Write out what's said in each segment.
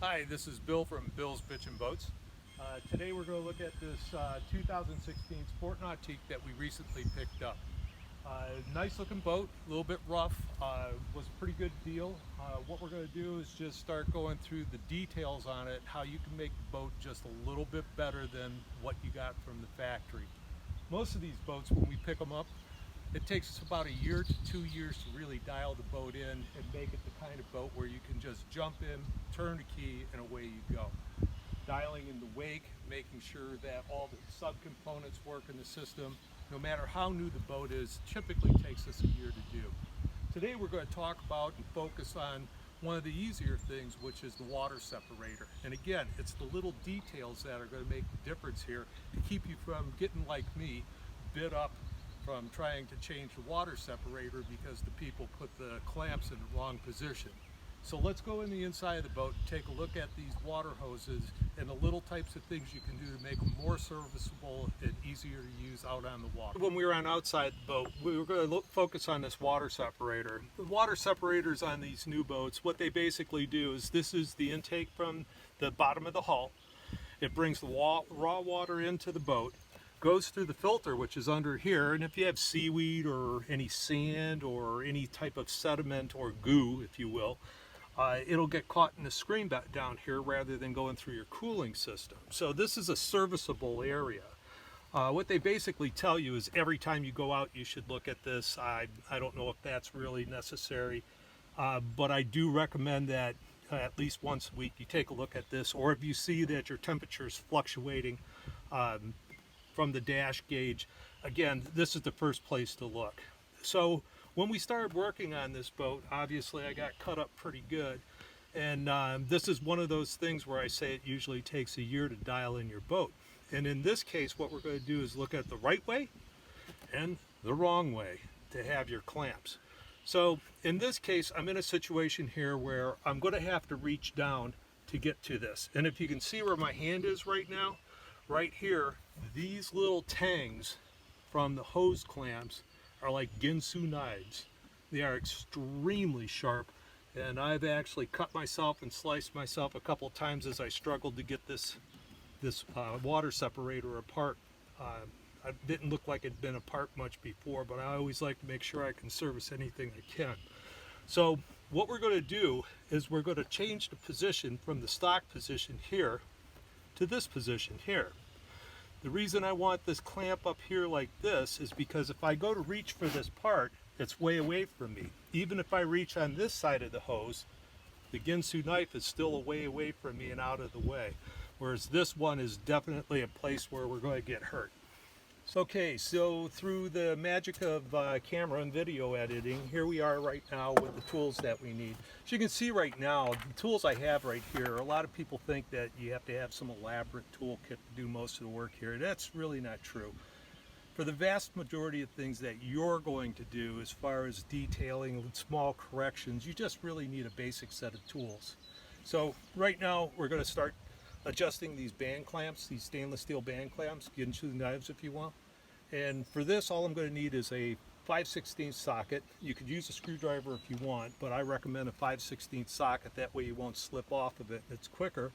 Hi, this is Bill from Bill's Bitchin' Boats. Today we're going to look at this 2016 Sport Nautique that we recently picked up. Nice looking boat, a little bit rough, was a pretty good deal. What we're going to do is just start going through the details on it, how you can make the boat just a little bit better than what you got from the factory. Most of these boats, when we pick them up, it takes us about a year to 2 years to really dial the boat in and make it the kind of boat where you can just jump in, turn the key, and away you go. Dialing in the wake, making sure that all the subcomponents work in the system, no matter how new the boat is, typically takes us a year to do. Today we're going to talk about and focus on one of the easier things, which is the water separator. And again, it's the little details that are going to make the difference here to keep you from getting, like me, bit up from trying to change the water separator because the people put the clamps in the wrong position. So let's go in the inside of the boat and take a look at these water hoses and the little types of things you can do to make them more serviceable and easier to use out on the water. When we were on outside the boat, we were going to focus on this water separator. The water separators on these new boats, what they basically do is this is the intake from the bottom of the hull. It brings the raw water into the boat, goes through the filter, which is under here, and if you have seaweed or any sand or any type of sediment or goo, if you will, it'll get caught in the screen down here rather than going through your cooling system. So this is a serviceable area. What they basically tell you is every time you go out you should look at this. I don't know if that's really necessary, but I do recommend that at least once a week you take a look at this, or if you see that your temperature is fluctuating from the dash gauge, again, this is the first place to look. So when we started working on this boat, obviously I got cut up pretty good, and this is one of those things where I say it usually takes a year to dial in your boat. And in this case, what we're going to do is look at the right way and the wrong way to have your clamps. So in this case, I'm in a situation here where I'm going to have to reach down to get to this. And if you can see where my hand is right now, right here, these little tangs from the hose clamps are like Ginsu knives. They are extremely sharp, and I've actually cut myself and sliced myself a couple times as I struggled to get this water separator apart. It didn't look like it'd been apart much before, but I always like to make sure I can service anything I can. So what we're going to do is we're going to change the position from the stock position here to this position here. The reason I want this clamp up here like this is because if I go to reach for this part, it's way away from me. Even if I reach on this side of the hose, the Ginsu knife is still a way away from me and out of the way. Whereas this one is definitely a place where we're going to get hurt. Okay, so through the magic of camera and video editing, here we are right now with the tools that we need. As you can see right now, the tools I have right here, a lot of people think that you have to have some elaborate toolkit to do most of the work here. That's really not true. For the vast majority of things that you're going to do as far as detailing and small corrections, you just really need a basic set of tools. So right now we're going to start adjusting these band clamps, these stainless steel band clamps, Ginsu knives if you want. And for this, all I'm going to need is a 5/16 socket. You could use a screwdriver if you want, but I recommend a 5/16 socket. That way you won't slip off of it. It's quicker.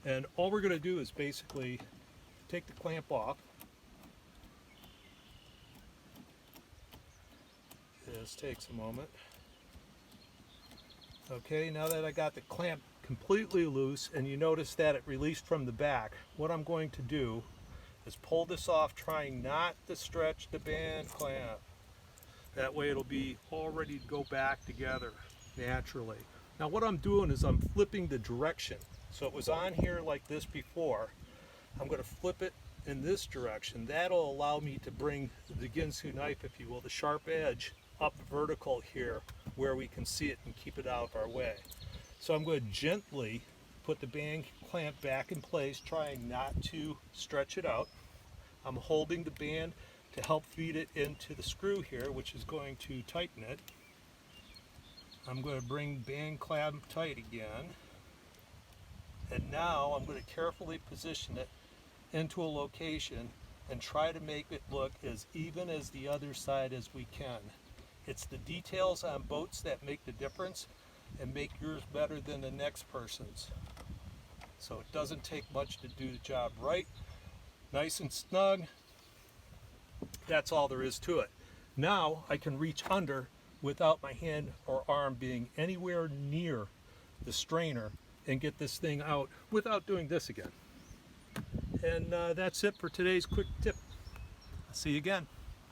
And all we're going to do is basically take the clamp off. This takes a moment. Okay, now that I got the clamp completely loose and you notice that it released from the back, what I'm going to do is pull this off, trying not to stretch the band clamp. That way it'll be all ready to go back together naturally. Now what I'm doing is I'm flipping the direction. So it was on here like this before. I'm going to flip it in this direction. That'll allow me to bring the Ginsu knife, if you will, the sharp edge, up vertical here where we can see it and keep it out of our way. So I'm going to gently put the band clamp back in place, trying not to stretch it out. I'm holding the band to help feed it into the screw here, which is going to tighten it. I'm going to bring band clamp tight again. And now I'm going to carefully position it into a location and try to make it look as even as the other side as we can. It's the details on boats that make the difference and make yours better than the next person's. So it doesn't take much to do the job right. Nice and snug. That's all there is to it. Now I can reach under without my hand or arm being anywhere near the strainer and get this thing out without doing this again. And that's it for today's quick tip. I'll see you again.